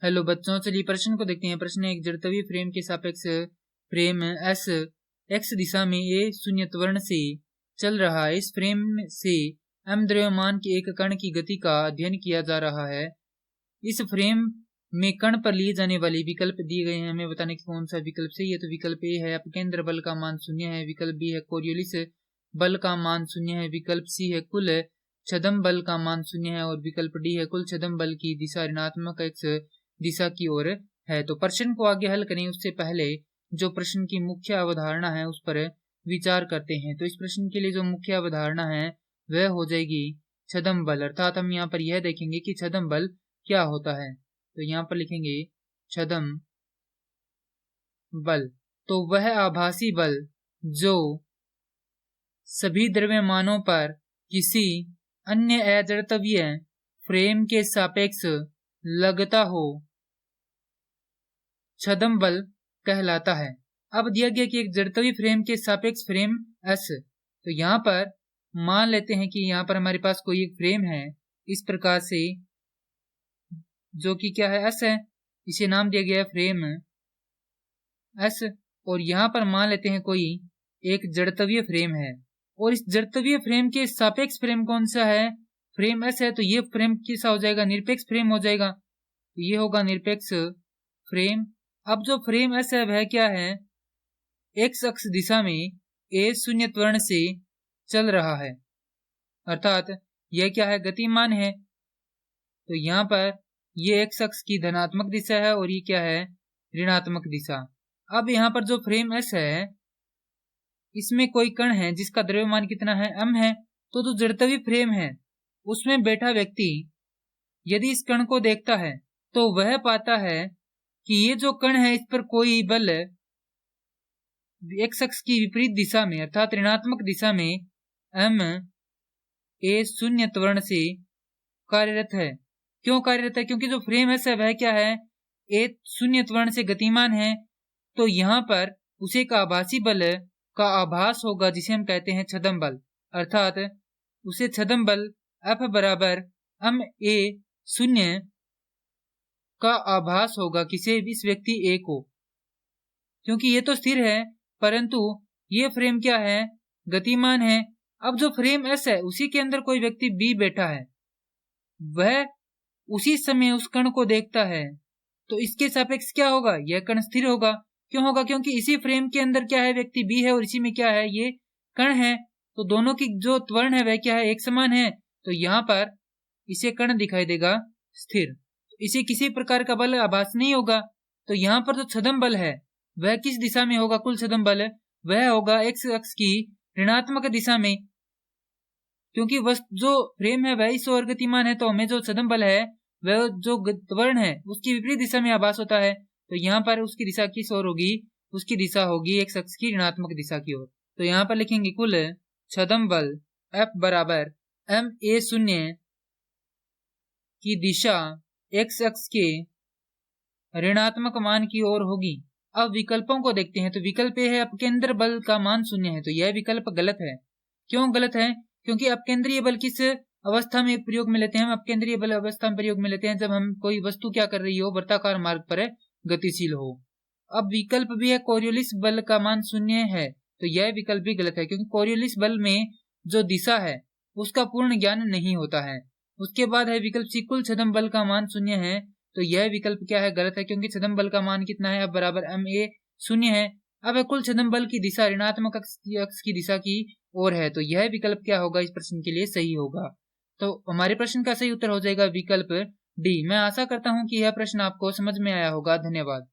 Hello बच्चों, चलिए प्रश्न को देखते हैं। प्रश्न एक जड़त्वीय फ्रेम के सापेक्ष फ्रेम एस एक्स दिशा में ए शून्य त्वरण से चल रहा है। इस फ्रेम से m द्रव्यमान के एक कण की गति का अध्ययन किया जा रहा है। इस फ्रेम में कण पर लिए जाने वाले विकल्प दिए गए हैं। हमें बताने की कौन सा विकल्प सही है। तो विकल्प ए है अपकेंद्र बल का मान 0 है, विकल्प बी है कोरियोलिस बल का मान 0 है, विकल्प सी है कुल छदम बल का मान 0 है और विकल्प डी है कुल छदम बल की दिशा ऋणात्मक एक्स दिशा की ओर है। तो प्रश्न को आगे हल करें उससे पहले जो प्रश्न की मुख्य अवधारणा है उस पर विचार करते हैं। तो इस प्रश्न के लिए जो मुख्य अवधारणा है वह हो जाएगी छदम बल, अर्थात हम यहाँ पर यह देखेंगे कि छदम बल क्या होता है। तो यहाँ पर लिखेंगे छदम बल, तो वह आभासी बल जो सभी द्रव्यमानों पर किसी अन्य अजड़त्वीय फ्रेम के सापेक्ष लगता हो छदम बल कहलाता है। अब दिया गया कि एक जड़त्वीय फ्रेम के सापेक्ष फ्रेम एस, तो यहाँ पर मान लेते हैं कि यहाँ पर हमारे पास कोई एक फ्रेम है इस प्रकार से, जो कि क्या है एस है, इसे नाम दिया गया है फ्रेम एस। और यहाँ पर मान लेते हैं कोई एक जड़त्वीय फ्रेम है और इस जड़त्वीय फ्रेम के सापेक्ष फ्रेम कौन सा है, फ्रेम एस है। तो ये फ्रेम कैसा हो जाएगा, निरपेक्ष फ्रेम हो जाएगा। तो ये होगा निरपेक्ष फ्रेम। अब जो फ्रेम एस है वह क्या है, एक्स अक्ष दिशा में ए शून्य त्वरण से चल रहा है, अर्थात यह क्या है, गतिमान है। तो यहाँ पर ये एक्स अक्ष की धनात्मक दिशा है और ये क्या है, ऋणात्मक दिशा। अब यहाँ पर जो फ्रेम एस है इसमें कोई कण है जिसका द्रव्यमान कितना है, m है। तो जो जड़त्वीय फ्रेम है उसमें बैठा व्यक्ति यदि इस कण को देखता है तो वह पाता है कि ये जो कण है इस पर कोई बल एक्स अक्ष की विपरीत दिशा में अर्थात ऋणात्मक दिशा में m ए शून्य त्वरण से कार्यरत है। क्यों कार्यरत है, क्योंकि जो फ्रेम है वह क्या है, ए शून्य त्वरण से गतिमान है। तो यहाँ पर उसे एक आभासी बल का आभास होगा जिसे हम कहते हैं छदम बल, अर्थात उसे छदम बल F बराबर m ए शून्य का आभास होगा किसे, इस व्यक्ति ए को, क्योंकि ये तो स्थिर है परंतु ये फ्रेम क्या है, गतिमान है। अब जो फ्रेम S है उसी के अंदर कोई व्यक्ति B बैठा है, वह उसी समय उस कण को देखता है तो इसके सापेक्ष क्या होगा, यह कण स्थिर होगा। क्यों होगा, क्योंकि इसी फ्रेम के अंदर क्या है, व्यक्ति B है और इसी में क्या है, ये कण है। तो दोनों की जो त्वरण है वह क्या है, एक समान है। तो यहाँ पर इसे कण दिखाई देगा स्थिर, तो इसे किसी प्रकार का बल आभास नहीं होगा। तो यहाँ पर जो छदम बल है वह किस दिशा में होगा, कुल छदम बल वह होगा एक्स अक्ष की ऋणात्मक दिशा में, क्योंकि जो फ्रेम है वह इस ओर गतिमान है। तो हमें जो छदम बल है वह जो त्वरण है उसकी विपरीत दिशा में आभास होता है। तो यहाँ पर उसकी दिशा किस ओर होगी, उसकी दिशा होगी एक्स अक्ष की ऋणात्मक दिशा की ओर। तो यहाँ पर लिखेंगे कुल छदम बल F बराबर m ए शून्य की दिशा एक्स अक्ष के ऋणात्मक मान की ओर होगी। अब विकल्पों को देखते हैं। तो विकल्प ए है अपकेंद्र बल का मान 0 है, तो यह विकल्प गलत है। क्यों गलत है, क्योंकि अपकेंद्रीय बल किस अवस्था में प्रयोग में लेते हैं, हम अपकेंद्रीय बल अवस्था में प्रयोग में लेते हैं जब हम कोई वस्तु क्या कर रही हो, वृत्ताकार मार्ग पर गतिशील हो। अब विकल्प भी है कोरियोलिस बल का मान 0 है, तो यह विकल्प भी गलत है, क्योंकि कोरियोलिस बल में जो दिशा है उसका पूर्ण ज्ञान नहीं होता है। उसके बाद है विकल्प सी कुल छदम बल का मान 0 है, तो यह विकल्प क्या है, गलत है, क्योंकि छदम बल का मान कितना है, अब बराबर m ए 0 है। अब कुल छदम बल की दिशा ऋणात्मक अक्ष की दिशा की ओर है, तो यह विकल्प क्या होगा, इस प्रश्न के लिए सही होगा। तो हमारे प्रश्न का सही उत्तर हो जाएगा विकल्प डी। मैं आशा करता हूं कि यह प्रश्न आपको समझ में आया होगा। धन्यवाद।